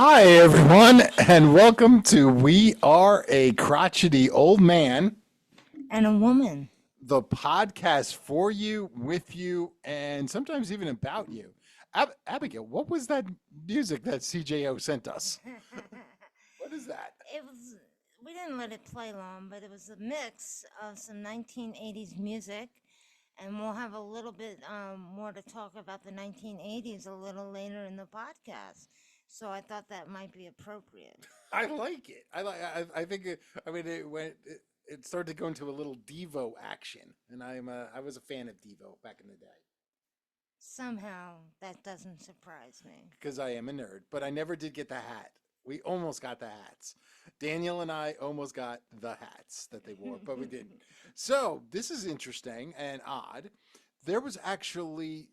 Hi, everyone, and welcome to We Are a Crotchety Old Man, And a woman. the podcast for you, with you, and sometimes even about you. Abigail, what was that music that CJO sent us? What is that? It was, we didn't let it play long, but it was a mix of some 1980s music. And we'll have a little bit more to talk about the 1980s a little later in the podcast. So I thought that might be appropriate. I like it. I think. I mean, it started to go into a little Devo action, and I was a fan of Devo back in the day Somehow that doesn't surprise me. because I am a nerd, but I never did get the hat. We almost got the hats. Daniel and I almost got the hats that they wore, but we didn't. So this is interesting and odd. There was actually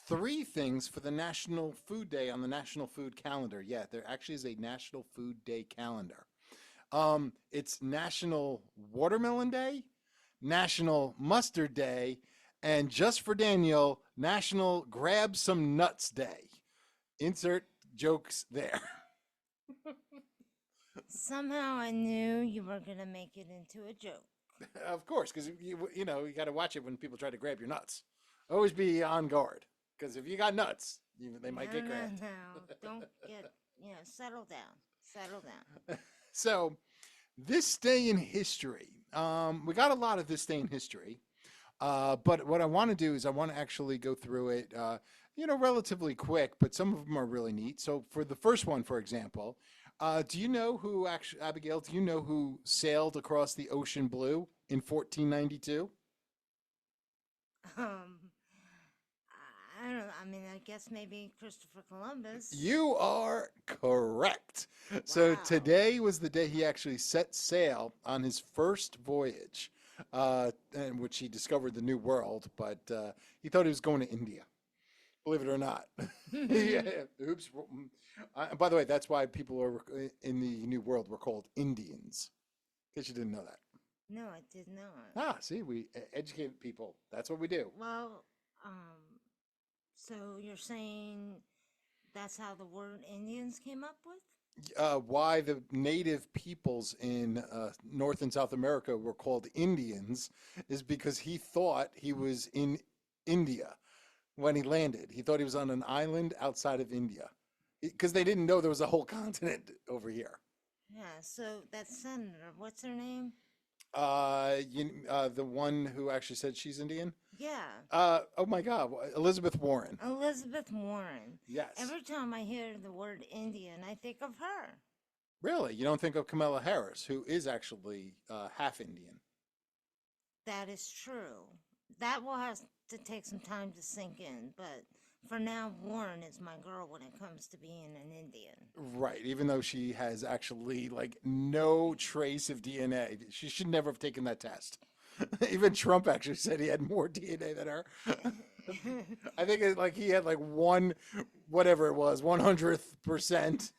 three things for the National Food Day on the National Food Calendar. Yeah, there actually is a National Food Day calendar. It's National Watermelon Day, National Mustard Day, and just for Daniel, National Grab Some Nuts Day. Insert jokes there. Somehow I knew you were going to make it into a joke. Of course, because you got to watch it when people try to grab your nuts. Always be on guard, because if you got nuts, they might No, get no, grabbed. no. Don't get, settle down. Settle down. So, this day in history, we got a lot of this day in history. But what I want to do is I want to actually go through it, relatively quick, but some of them are really neat. So for the first one, for example, do you know who actually, Abigail, do you know who sailed across the ocean blue in 1492? Um, I don't know. I mean, I guess maybe Christopher Columbus. You are correct. So Wow. today was the day he actually set sail on his first voyage, in which he discovered the New World, but he thought he was going to India. Believe it or not. Yeah, oops. By the way, that's why people are in the New World were called Indians. In case you didn't know that. No, I did not. Ah, see, we educate people. That's what we do. Well, so you're saying that's how the word Indians came up with? Why the native peoples in North and South America were called Indians is because he thought he was in India when he landed. He thought he was on an island outside of India because they didn't know there was a whole continent over here. Yeah, so that senator, what's her name? The one who actually said she's Indian. Yeah, Oh my God, Elizabeth Warren. Elizabeth Warren. Yes. Every time I hear the word Indian, I think of her. Really? You don't think of Kamala Harris, who is actually half Indian? That is true. That will have to take some time to sink in, but for now, Warren is my girl when it comes to being an Indian. Right, even though she has actually like no trace of DNA. She should never have taken that test. Even Trump actually said he had more DNA than her. I think like he had like one, whatever it was, 100%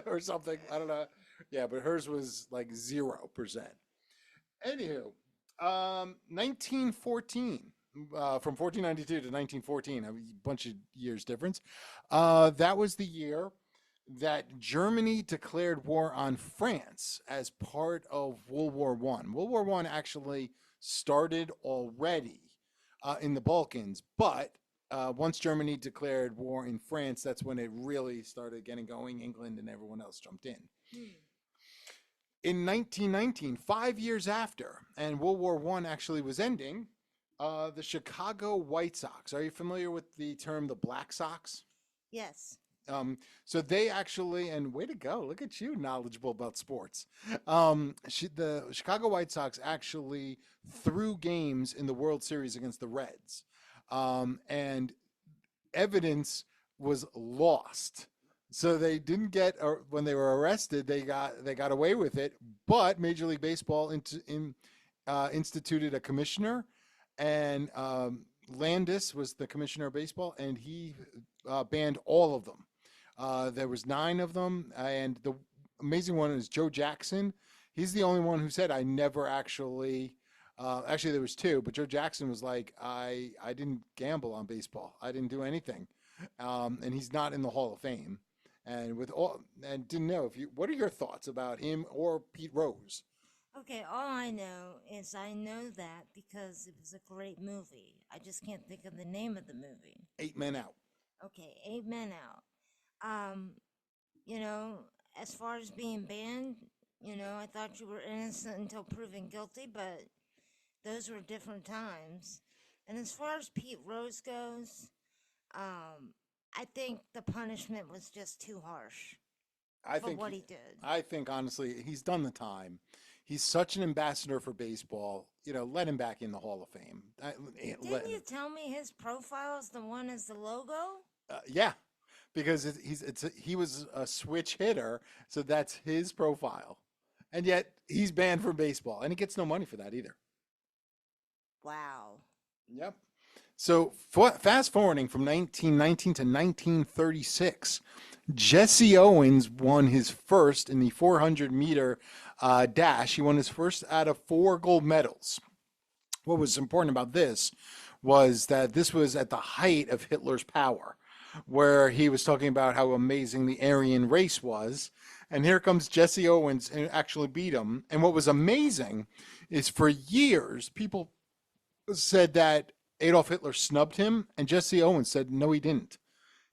or something. I don't know. Yeah, but hers was like 0%. Anywho, 1914, from 1492 to 1914, a bunch of years difference. That was the year that Germany declared war on France as part of World War One. World War One actually started already in the Balkans, but once Germany declared war in France, that's when it really started getting going. England and everyone else jumped in. Hmm. In 1919, 5 years after, and World War One actually was ending, the Chicago White Sox. Are you familiar with the term the Black Sox? Yes. So they actually, and way to go, look at you, knowledgeable about sports. The Chicago White Sox actually threw games in the World Series against the Reds, and evidence was lost. So they didn't get, or when they were arrested, they got away with it. But Major League Baseball instituted a commissioner, and Landis was the commissioner of baseball, and he banned all of them. There was nine of them, and the amazing one is Joe Jackson. He's the only one who said, "I never actually." Actually, there was two, but Joe Jackson was like, "I didn't gamble on baseball. I didn't do anything," and he's not in the Hall of Fame. And with all, and didn't know if you, what are your thoughts about him or Pete Rose? Okay, all I know is I know that because it was a great movie. I just can't think of the name of the movie. 8 Men Out. Okay, Eight Men Out. Um, you know, as far as being banned, I thought you were innocent until proven guilty, but those were different times. And as far as Pete Rose goes, um, I think the punishment was just too harsh I for think what he did. I think honestly he's done the time. He's such an ambassador for baseball. Let him back in the Hall of Fame. Didn't you tell me his profile is the one as the logo? Yeah, because he was a switch hitter, so that's his profile, and yet he's banned from baseball, and he gets no money for that either. Wow. Yep. So fast forwarding from 1919 to 1936, Jesse Owens won his first in the 400-meter dash. He won his first out of four gold medals. What was important about this was that this was at the height of Hitler's power, where he was talking about how amazing the Aryan race was. And here comes Jesse Owens and actually beat him. And what was amazing is for years, people said that Adolf Hitler snubbed him, and Jesse Owens said, no, he didn't.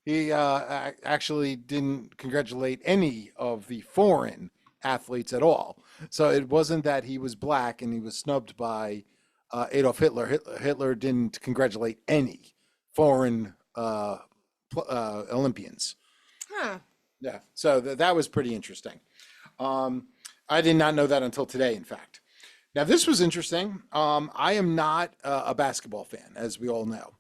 He actually didn't congratulate any of the foreign athletes at all. So it wasn't that he was black and he was snubbed by Adolf Hitler. Hitler didn't congratulate any foreign Olympians. Huh. Yeah, so that was pretty interesting. I did not know that until today, in fact. Now, this was interesting. I am not a basketball fan, as we all know.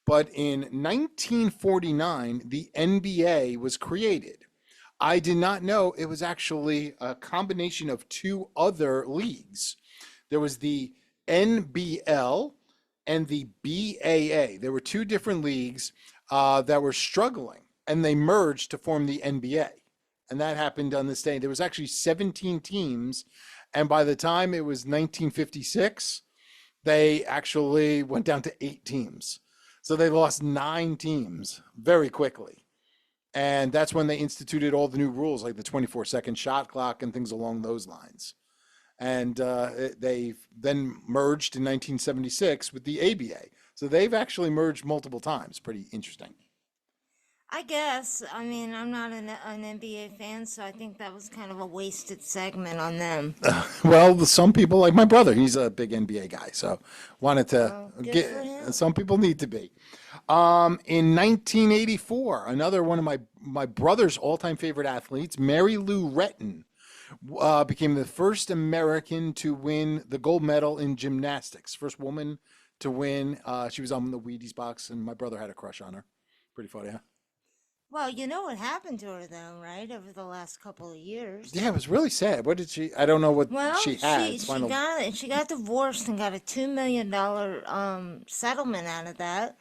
But in 1949, the NBA was created. I did not know it was actually a combination of two other leagues. There was the NBL and the BAA. There were two different leagues that were struggling, and they merged to form the NBA. And that happened on this day. There was actually 17 teams, and by the time it was 1956, they actually went down to 8 teams. So they lost 9 teams very quickly. And that's when they instituted all the new rules, like the 24-second shot clock and things along those lines. And they then merged in 1976 with the ABA. So they've actually merged multiple times. Pretty interesting. I guess. I mean, I'm not an NBA fan, so I think that was kind of a wasted segment on them. Well, some people, like my brother, he's a big NBA guy, so wanted to Well, good get. for him. Some people need to be. In 1984, another one of my brother's all-time favorite athletes, Mary Lou Retton, became the first American to win the gold medal in gymnastics. First woman to win. She was on the Wheaties box, and my brother had a crush on her. Pretty funny, huh? Well, you know what happened to her, though, right? Over the last couple of years. Yeah, it was really sad. What did she? I don't know what Well, she had. she got divorced and got a $2 million settlement out of that,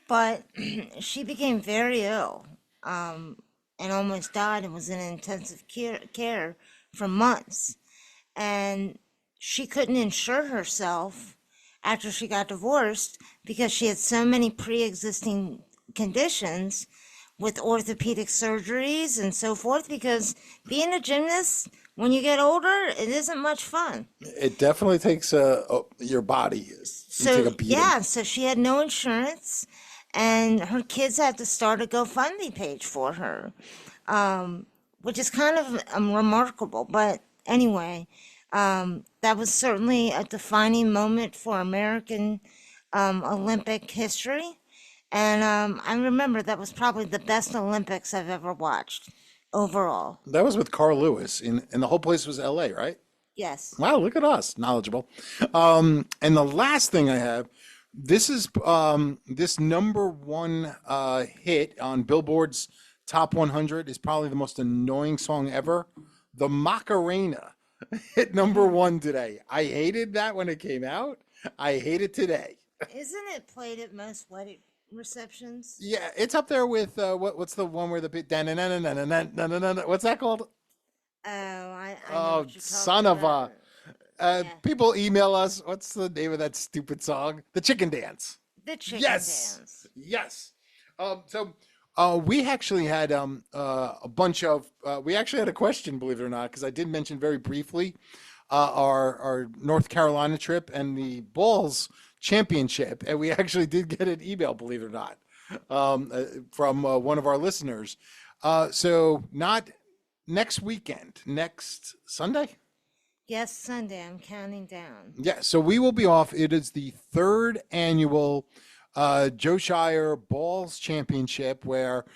but she became very ill, and almost died and was in intensive care for months. And she couldn't insure herself after she got divorced because she had so many pre-existing conditions with orthopedic surgeries and so forth, because being a gymnast when you get older, it isn't much fun. It definitely takes your body. You take a So beating. yeah, so she had no insurance, and her kids had to start a GoFundMe page for her, which is kind of remarkable. But anyway, that was certainly a defining moment for American Olympic history. And I remember that was probably the best Olympics I've ever watched overall. That was with Carl Lewis, and the whole place was L.A., right? Yes. Wow, look at us, knowledgeable. And the last thing I have, this is this number one hit on Billboard's Top 100 is probably the most annoying song ever. The Macarena hit number one today. I hated that when it came out. I hate it today. Isn't it played at most wedding receptions? Yeah, it's up there with what's the one where the bit what's that called? I know Oh, what you're son talking of about. a. Yeah. People email us. What's the name of that stupid song? The Chicken Dance. The chicken Yes, dance. yes. So We actually had a bunch of we actually had a question, believe it or not, because I did mention very briefly our North Carolina trip and the Bulls championship, and we actually did get an email, believe it or not, from one of our listeners. So not next weekend, next Sunday. Yes, Sunday. I'm counting down. Yeah, so we will be off. It is the third annual Joe Shire Balls Championship, where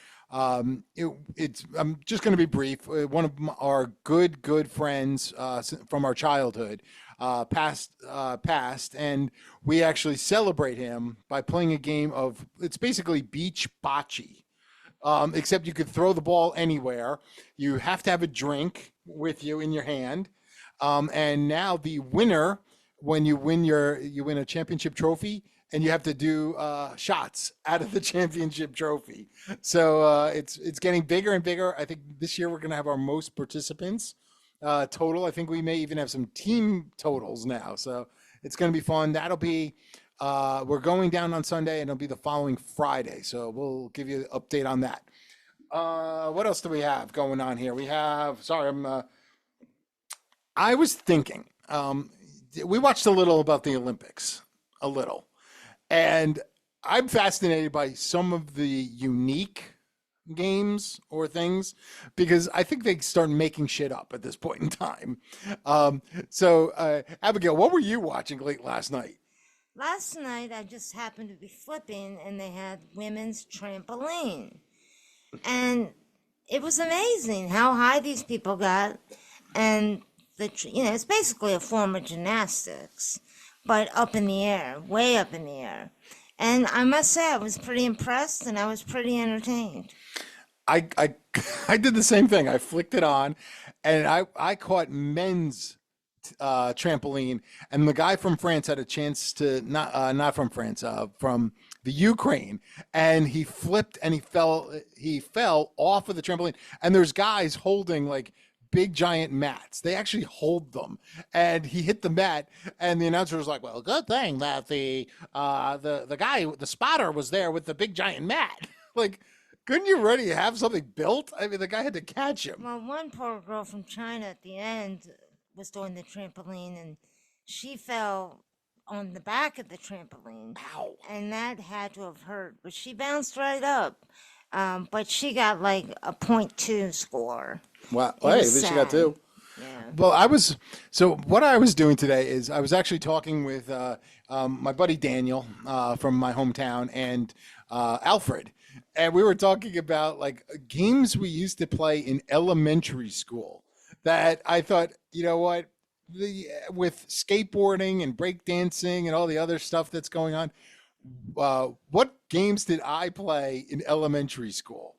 it's. I'm just going to be brief. One of our good friends from our childhood passed, and we actually celebrate him by playing a game of. It's basically beach bocce. Except you could throw the ball anywhere. You have to have a drink with you in your hand. And now the winner, when you win a championship trophy, and you have to do shots out of the championship trophy. So it's getting bigger and bigger. I think this year we're going to have our most participants total. I think we may even have some team totals now. So it's going to be fun. That'll be we're going down on Sunday, and it'll be the following Friday. So we'll give you an update on that. What else do we have going on here? We have. Sorry, I was thinking. We watched a little about the Olympics, a little, and I'm fascinated by some of the unique games or things because I think they start making shit up at this point in time. Abigail, what were you watching late last night? Last night, I just happened to be flipping, and they had women's trampoline. And it was amazing how high these people got. And, it's basically a form of gymnastics, but up in the air, way up in the air. And I must say, I was pretty impressed and I was pretty entertained. I I did the same thing. I flicked it on, and I caught men's trampoline, and the guy from France had a chance to not from France, from the Ukraine, and he flipped and he fell off of the trampoline, and there's guys holding like big giant mats. They actually hold them, and he hit the mat, and the announcer was like, "Well, good thing that the guy, the spotter, was there with the big giant mat." Like, couldn't you already have something built? I mean, the guy had to catch him. Well, one poor girl from China at the end was doing the trampoline, and she fell on the back of the trampoline, Ow. and that had to have hurt. But she bounced right up. But she got like a .2 score. Wow. It Hey, at was least you got sad. two. Yeah. Well, so what I was doing today is I was actually talking with my buddy Daniel from my hometown and Alfred, and we were talking about like games we used to play in elementary school that I thought, you know what, the with skateboarding and breakdancing and all the other stuff that's going on, what games did I play in elementary school?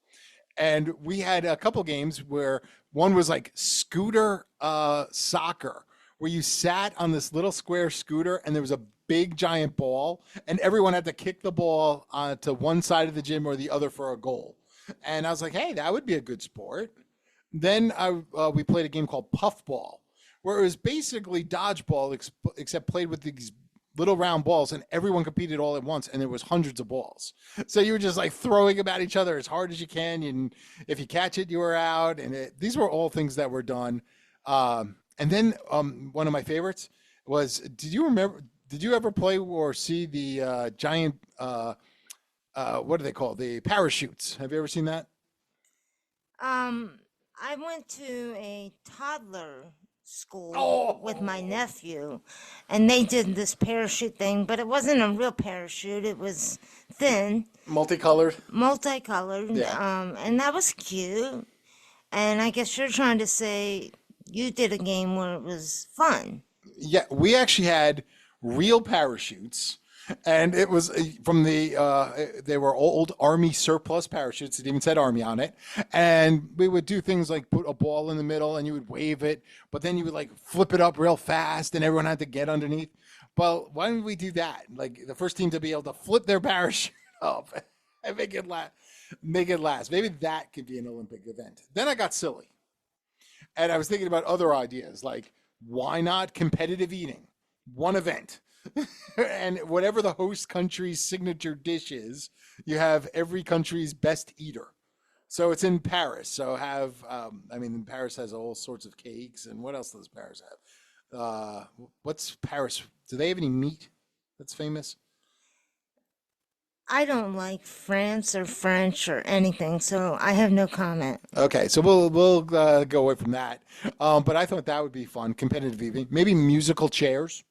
And we had a couple games where one was like scooter soccer, where you sat on this little square scooter and there was a big giant ball, and everyone had to kick the ball to one side of the gym or the other for a goal. And I was like, hey, that would be a good sport. Then we played a game called Puffball, where it was basically dodgeball except played with these little round balls, and everyone competed all at once, and there was hundreds of balls. So you were just like throwing them at each other as hard as you can, and if you catch it, you were out. And these were all things that were done. And then one of my favorites was, did you remember? Did you ever play or see the giant? What do they call the parachutes? Have you ever seen that? Um, I went to a toddler school with my Oh, nephew, and they did this parachute thing, but it wasn't a real parachute. It was thin, multicolored. multicolored, Yeah. and that was cute. And I guess you're trying to say you did a game where it was fun. Yeah, we actually had real parachutes, and it was from they were old army surplus parachutes. It even said army on it, and we would do things like put a ball in the middle, and you would wave it, but then you would like flip it up real fast, and everyone had to get underneath. But why didn't we do that? Like the first team to be able to flip their parachute up and make it last. Maybe that could be an Olympic event. Then I got silly. And I was thinking about other ideas like why not competitive eating? One event. And whatever the host country's signature dish is, you have every country's best eater. So it's in Paris. So I mean, Paris has all sorts of cakes, and what else does Paris have? What's Paris? Do they have any meat that's famous? I don't like France or French or anything, so I have no comment. Okay, so we'll go away from that. But I thought that would be fun, competitive evening. Maybe musical chairs.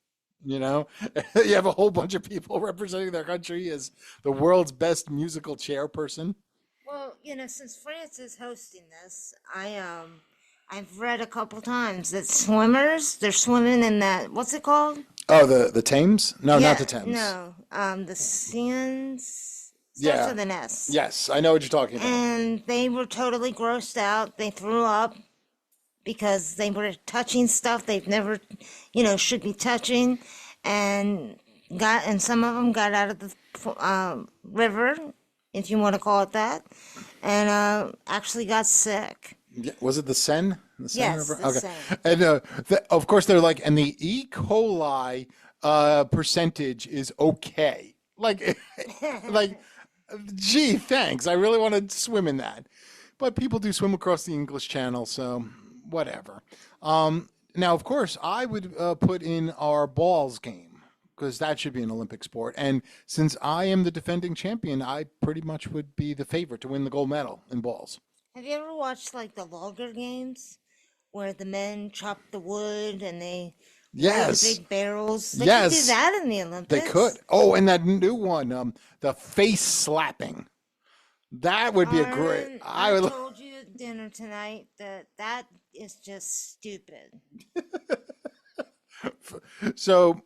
You know, you have a whole bunch of people representing their country as the world's best musical chairperson. Well, since France is hosting this, I've read a couple times that swimmers, they're swimming in that, what's it called? Oh, the Thames? No, not Yeah, the Thames. no, the Sands starts Yeah. with an S. Yes, I know what you're talking about. And they were totally grossed out. They threw up because they were touching stuff they've never, should be touching, and some of them got out of the river, if you want to call it that, and actually got sick. Yeah, was it the Seine? The Seine Yes, River? the Okay. same. And of course, they're like, and the E. coli percentage is okay. Like, like, gee, thanks. I really want to swim in that. But people do swim across the English Channel, so whatever. Now, of course, I would put in our balls game because that should be an Olympic sport. And since I am the defending champion, I pretty much would be the favorite to win the gold medal in balls. Have you ever watched like the logger games where the men chop the wood and they load the Yes, big barrels? They could do yes, that in the they could. Olympics. Oh, and that new one, the face slapping. That would be a great. Arden, I I would. told you at dinner tonight that that is just stupid. So,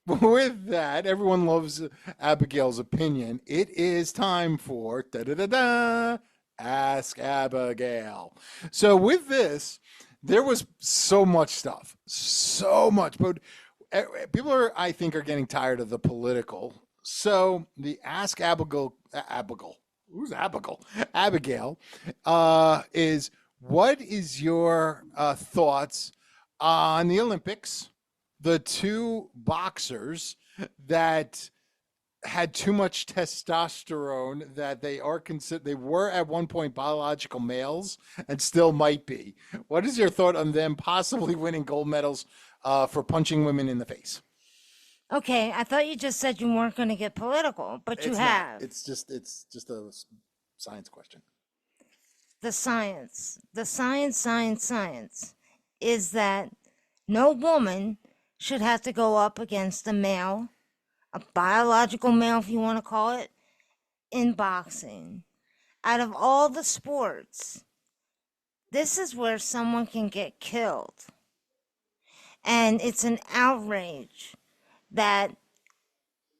with that, everyone loves Abigail's opinion. It is time for da da da da. Ask Abigail. So, with this, there was so much stuff, so much, but people are, I think, are getting tired of the political. So, the Ask Abigail, who's Abigail? Abigail, is what is your thoughts on the Olympics? The two boxers that had too much testosterone that they were at one point biological males and still might be. What is your thought on them possibly winning gold medals for punching women in the face? Okay, I thought you just said you weren't going to get political, but you It's not. have. It's just a science question. The science is that no woman should have to go up against a male, a biological male, if you want to call it, in boxing. Out of all the sports, this is where someone can get killed. And it's an outrage that,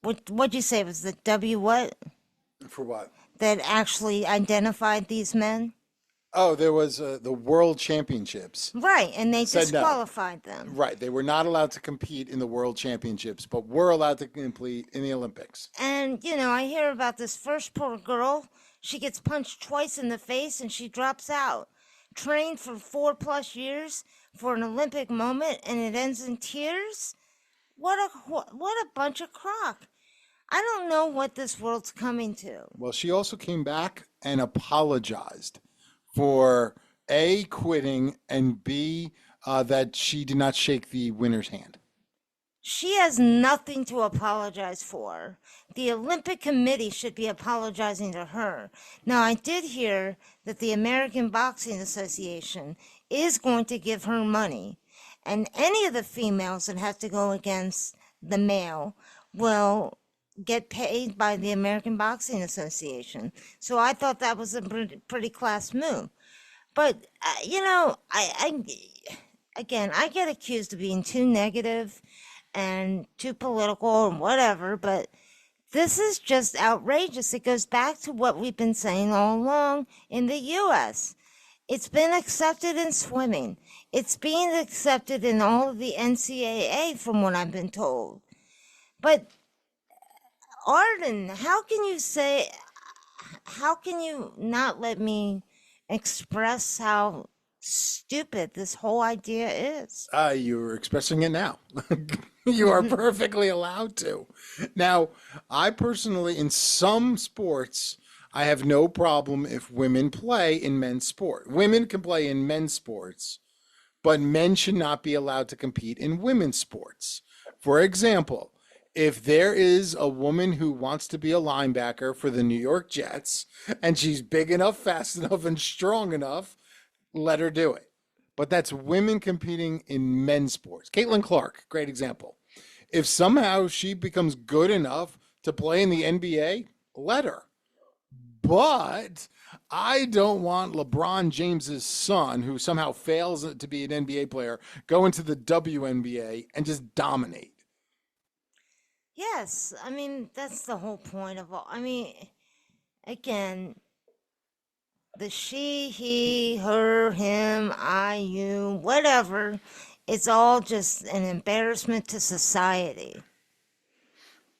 what'd you say was the W what? For what? That actually identified these men? Oh, there was the World Championships. Right, and they Said no. disqualified them. Right, they were not allowed to compete in the World Championships, but were allowed to compete in the Olympics. And, I hear about this first poor girl. She gets punched twice in the face and she drops out. Trained for 4+ years for an Olympic moment and it ends in tears? What a bunch of crock. I don't know what this world's coming to. Well, she also came back and apologized for A, quitting, and B, that she did not shake the winner's hand. She has nothing to apologize for. The Olympic Committee should be apologizing to her. Now, I did hear that the American Boxing Association is going to give her money, and any of the females that have to go against the male will get paid by the American Boxing Association. So I thought that was a pretty class move. But, again, I get accused of being too negative and too political and whatever, but this is just outrageous. It goes back to what we've been saying all along in the U.S. It's been accepted in swimming. It's being accepted in all of the NCAA, from what I've been told. But Arden, how can you not let me express how stupid this whole idea is? You're expressing it now. You are perfectly allowed to. Now, I personally, in some sports, I have no problem if women play in men's sport. Women can play in men's sports, but men should not be allowed to compete in women's sports. For example, if there is a woman who wants to be a linebacker for the New York Jets and she's big enough, fast enough, and strong enough, let her do it. But that's women competing in men's sports. Caitlin Clark, great example. If somehow she becomes good enough to play in the NBA, let her. But I don't want LeBron James's son, who somehow fails to be an NBA player, go into the WNBA and just dominate. Yes, I mean, that's the whole point of all. I mean, again, the she, he, her, him, I, you, whatever, it's all just an embarrassment to society.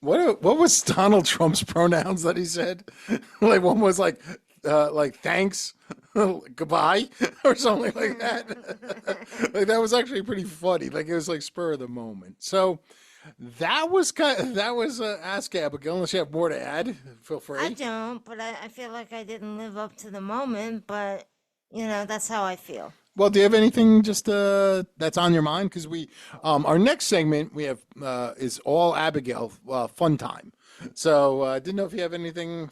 What was Donald Trump's pronouns that he said? Like one was like thanks, goodbye, or something like that. Like that was actually pretty funny. Like it was like spur of the moment. So that was Ask Abigail. Unless you have more to add, feel I free. don't, but I feel like I didn't live up to the moment, but, that's how I feel. Well, do you have anything just that's on your mind? Because we our next segment we have is all Abigail fun time. So didn't know if you have anything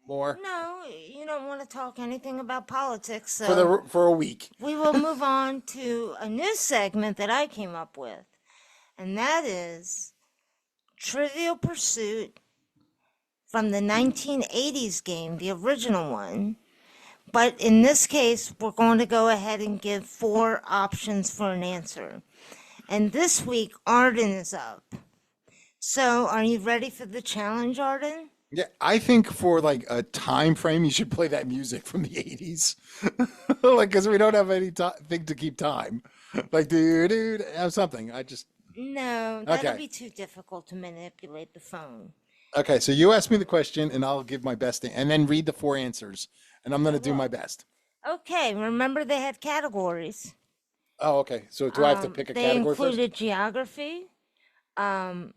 more No, you don't want to talk anything about politics, for so the for a week. we will move on to a new segment that I came up with, and that is Trivial Pursuit from the 1980s game, the original one. But in this case, we're going to go ahead and give 4 options for an answer. And this week, Arden is up. So, are you ready for the challenge, Arden? Yeah, I think for like a time frame, you should play that music from the 80s. Like, because we don't have any thing to keep time. Like, dude, have something. I just, No, that'll okay. be too difficult to manipulate the phone. Okay, so you ask me the question and I'll give my best, and then read the 4 answers. And I'm going I to do my will. best. Okay, remember they had categories. Oh, okay. So do I have to pick a They category first? included geography, um,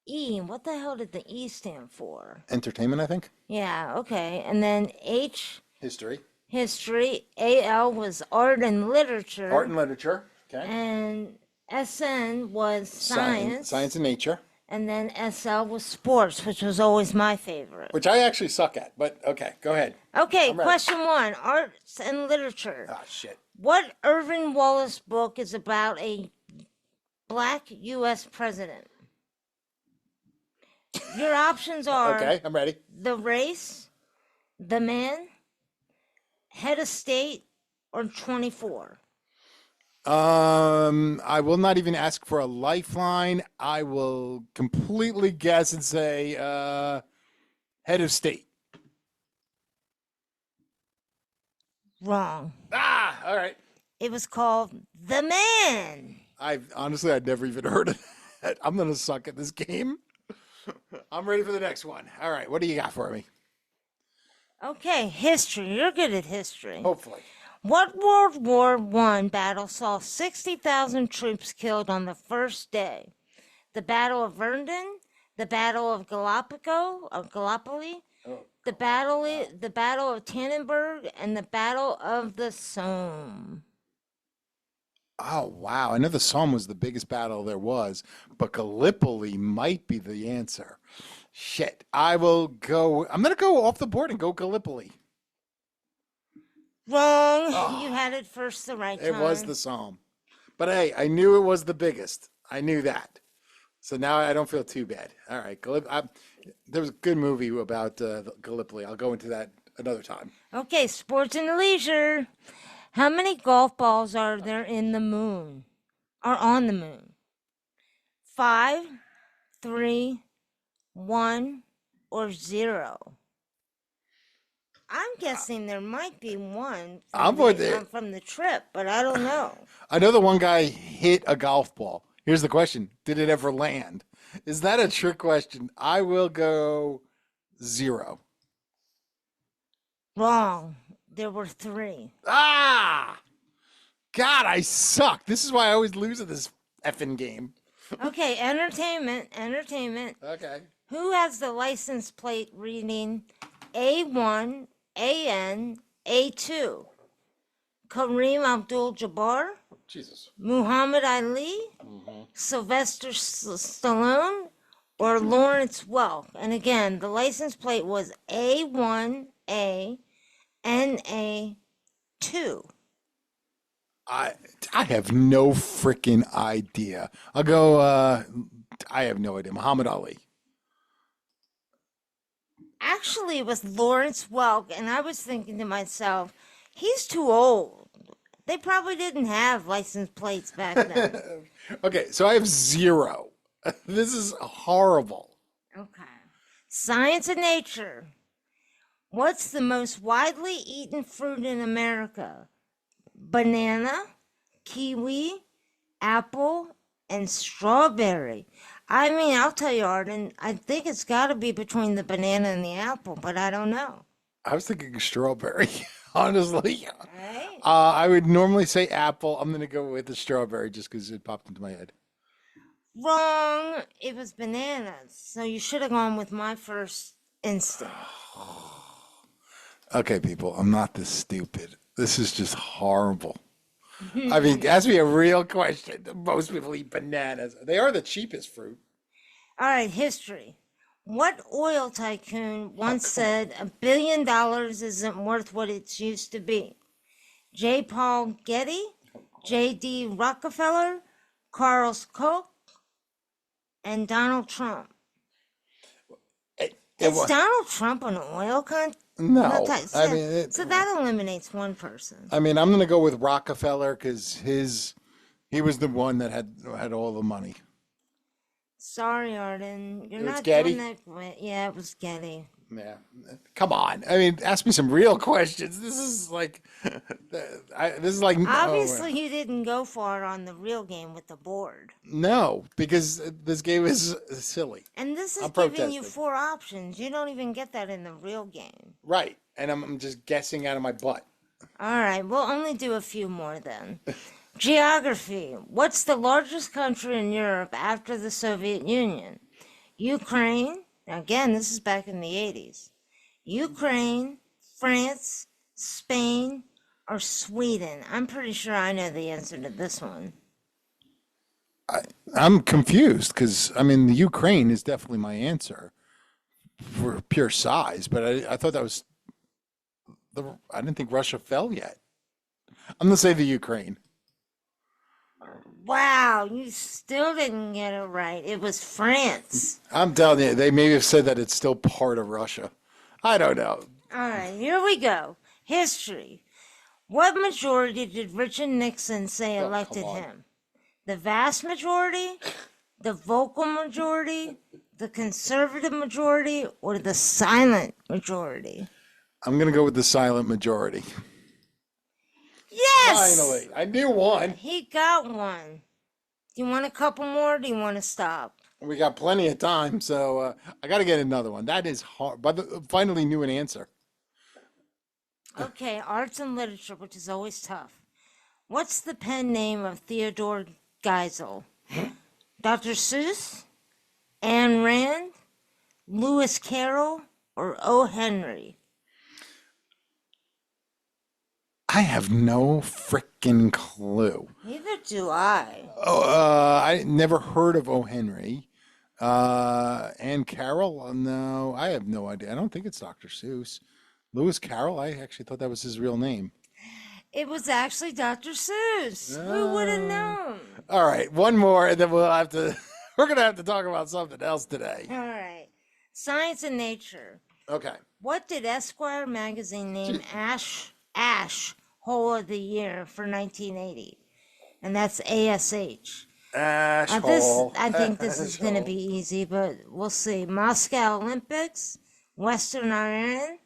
E. What the hell did the E stand for? Entertainment, I think. Yeah, okay. And then H, History. history. AL was art and Art literature. and literature. Okay. And SN was Science. Science science. and nature, And then SL was sports, which was always my favorite. which I actually suck at. But okay, go ahead. Okay, I'm ready. question 1, arts and literature. Ah, shit. What Irvin Wallace book is about a black U.S. president? Your options are Okay, I'm ready. The Race, The Man, Head of State, or 24. I will not even ask for a lifeline. I will completely guess and say head of state. Wrong. Ah, all right. It was called The Man. I'd never even heard of that. I'm gonna suck at this game. I'm ready for the next one. All right, what do you got for me? Okay, history. You're good at history. Hopefully. What World War One battle saw 60,000 troops killed on the first day? The Battle of Verdun, the Battle of Gallipoli, Oh, the Battle of Tannenberg, and the Battle of the Somme. oh wow. I know the Somme was the biggest battle there was, but Gallipoli might be the answer. Shit. I'm gonna go off the board and go Gallipoli. Wrong. You Oh, had it first the right it was time. the Somme. But hey, I knew it was the biggest. I knew that. So now I don't feel too bad. All right, there was a good movie about Gallipoli. I'll go into that another time. Okay, sports and leisure. How many golf balls are there in the moon? Or on the moon? 5, 3, 1, or 0? I'm guessing there might be one I'm from with it. from the trip, but I don't know. I know the one guy hit a golf ball. Here's the question: did it ever land? Is that a trick question? I will go 0. Wrong. There were 3. Ah, God, I suck. This is why I always lose at this effing game. Okay, entertainment. Okay. Who has the license plate reading A1, AN, A2. Kareem Abdul-Jabbar, Jesus. Muhammad Ali, Sylvester Stallone, or Lawrence Welk. And again, the license plate was A1A NA2. I I have no freaking idea. I'll go. I have no idea. Muhammad Ali. Actually, it was Lawrence Welk, and I was thinking to myself, he's too old. They probably didn't have license plates back then. Okay, so I have zero. This is horrible. Okay. Science and nature. What's the most widely eaten fruit in America? Banana, kiwi, apple, and strawberry. I mean, I'll tell you, Arden, I think it's got to be between the banana and the apple, but I don't know. I was thinking strawberry, honestly. Right? I would normally say apple. I'm going to go with the strawberry just because it popped into my head. Wrong. It was bananas. So you should have gone with my first instinct. Okay, people, I'm not this stupid. This is just horrible. I mean, ask me a real question. Most people eat bananas. They are the cheapest fruit. All right, history. What oil tycoon once said $1 billion isn't worth what it used to be? J. Paul Getty, J.D. Rockefeller, Carl Koch, and Donald Trump. Is Donald Trump an oil country? No, I mean, So that eliminates one person. I mean, I'm going to go with Rockefeller because he was the one that had all the money. Sorry, Arden. You're It was not Getty? doing that. Yeah, it was Getty. Yeah, come on. I mean, ask me some real questions. This is like, this is like. Obviously, you didn't go far on the real game with the board. No, because this game is silly. And this is I'm giving you protesting. 4 options. You don't even get that in the real game. Right, and I'm just guessing out of my butt. All right, we'll only do a few more then. Geography. What's the largest country in Europe after the Soviet Union? Ukraine. Now, again, this is back in the 80s. Ukraine, France, Spain, or Sweden? I'm pretty sure I know the answer to this one. I'm confused because I mean, the Ukraine is definitely my answer for pure size, but I thought that was I didn't think Russia fell yet. I'm gonna say the Ukraine. Wow, you still didn't get it right. It was France. I'm telling you, they may have said that it's still part of Russia. I don't know. All right, here we go. History. What majority did Richard Nixon say Oh, elected come on. him? The vast majority, the vocal majority, the conservative majority, or the silent majority? I'm gonna go with the silent majority. Yes! Finally, I knew one. He got one. Do you want a couple more or do you want to stop? We got plenty of time, so I got to get another one. That is hard, but finally knew an answer. Okay, arts and literature, which is always tough. What's the pen name of Theodore Geisel? Dr. Seuss, Ayn Rand, Lewis Carroll, or O. Henry? I have no freaking clue. Neither do I. Oh, I never heard of O. Henry. Anne Carroll? No, I have no idea. I don't think it's Dr. Seuss. Lewis Carroll? I actually thought that was his real name. It was actually Dr. Seuss. Who would have known? All right, one more, and then we'll have to. We're gonna have to talk about something else today. All right. Science and nature. Okay. What did Esquire magazine name Ash Hole of the Year for 1980? And that's ASH. I think this is going to be easy, but we'll see. Moscow Olympics, Western Iran,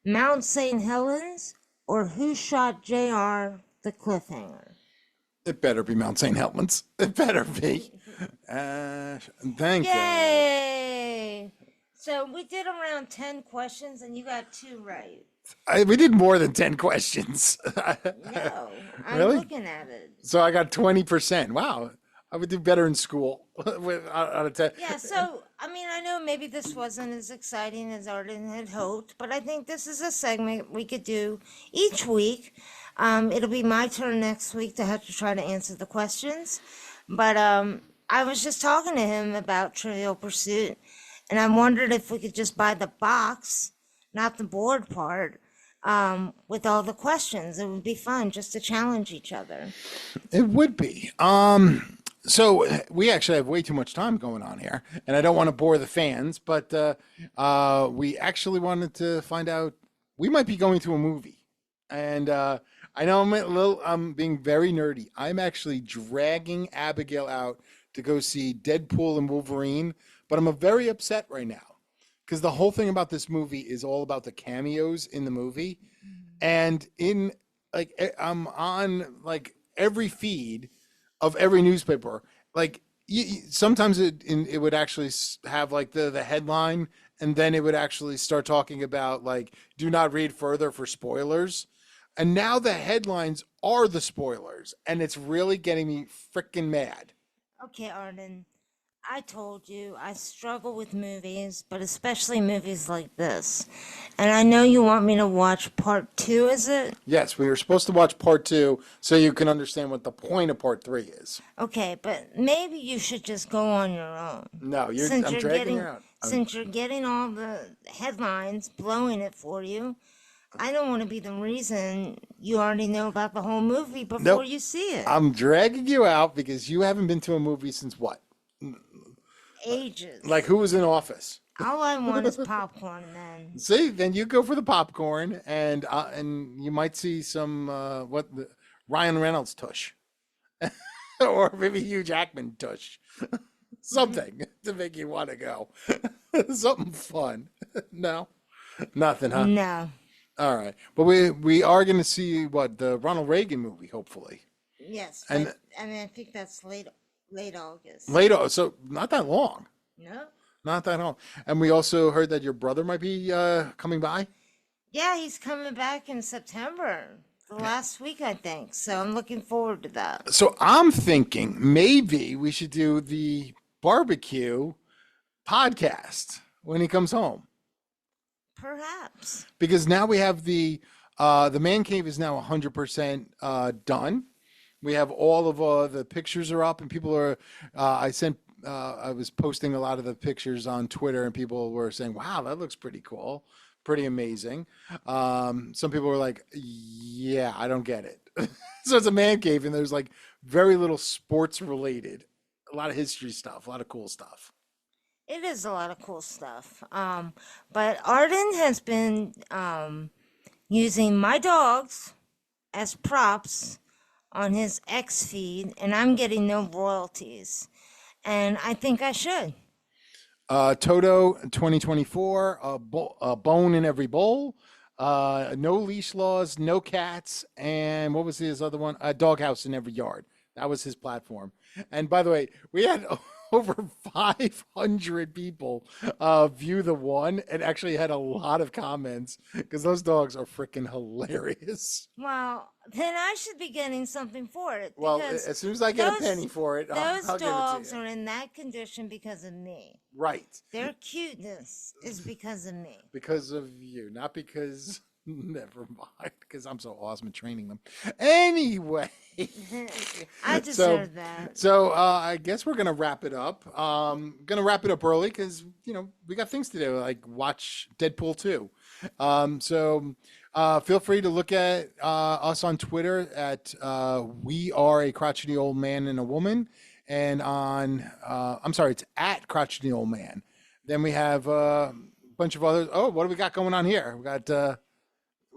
Mount St. Helens, or Who Shot JR the Cliffhanger? It better be Mount St. Helens. It better be. Thank you. Yay! So we did around 10 questions, and you got 2 right. We did more than 10 questions. No, I'm Really? looking at it. So I got 20%. Wow. I would do better in school on a test. Yeah, so I mean, I know maybe this wasn't as exciting as Arden had hoped, but I think this is a segment we could do each week. It'll be my turn next week to have to try to answer the questions, but I was just talking to him about Trivial Pursuit, and I wondered if we could just buy the box, not the board part, with all the questions. It would be fun just to challenge each other. It would be. So we actually have way too much time going on here, and I don't want to bore the fans, but we actually wanted to find out we might be going to a movie, and I know I'm being very nerdy. I'm actually dragging Abigail out to go see Deadpool and Wolverine, but I'm very upset right now because the whole thing about this movie is all about the cameos in the movie, and in I'm on like every feed of every newspaper. Like sometimes it would actually have like the headline, and then it would actually start talking about like do not read further for spoilers. And now the headlines are the spoilers, and it's really getting me freaking mad. Okay, Arden, I told you I struggle with movies, but especially movies like this. And I know you want me to watch part two, is it? Yes, we were supposed to watch part two so you can understand what the point of part three is. Okay, but maybe you should just go on your own. No, Since I'm you're dragging getting her out. since you're getting all the headlines blowing it for you, I don't want to be the reason you already know about the whole movie before Nope. you see it. I'm dragging you out because you haven't been to a movie since what? Ages. Like who was in office? All I want is popcorn then. See, then you go for the popcorn, and you might see some Ryan Reynolds tush, or maybe Hugh Jackman tush, something to make you want to go, something fun. No, nothing, huh? No. All right, but we are going to see what the Ronald Reagan movie, hopefully, Yes, and but I mean I think that's late August. later. So not that long, No? not that long. And we also heard that your brother might be coming by. Yeah, he's coming back in September. The last week I think. So I'm looking forward to that. So I'm thinking maybe we should do the barbecue podcast when he comes home Perhaps. because now we have the man cave is now 100% done. We have all of the pictures are up, and people are. I was posting a lot of the pictures on Twitter, and people were saying, "Wow, that looks pretty cool, pretty amazing." Some people were like, "Yeah, I don't get it." So it's a man cave, and there's like very little sports related, a lot of history stuff, a lot of cool stuff. It is a lot of cool stuff. But Arden has been using my dogs as props on his X feed, and I'm getting no royalties. And I think I should. Toto 2024, a bone in every bowl, no leash laws, no cats, and what was his other one? A doghouse in every yard. That was his platform. And by the way, we had over 500 people view the one and actually had a lot of comments because those dogs are freaking hilarious. Well, then I should be getting something for it Well, because as soon as I get a those penny for it, those I'll give it dogs to you. are in that condition because of me. Right. Their cuteness is because of me. Because of you, not because. Never mind, because I'm so awesome at training them. Anyway, I so deserve that. I guess we're gonna wrap it up. Gonna wrap it up early because we got things to do, like watch Deadpool 2. Feel free to look at us on Twitter at we are a crotchety old man and a woman, and on I'm sorry, it's at crotchety old man. Then we have a bunch of others. Oh, what do we got going on here?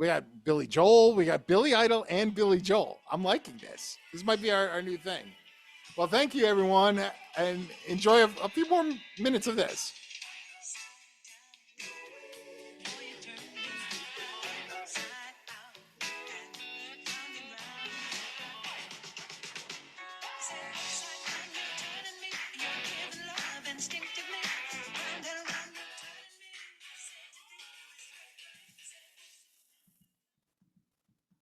We got Billy Joel, we got Billy Idol, and Billy Joel. I'm liking this. This might be our new thing. Well, thank you, everyone, and enjoy a few more minutes of this.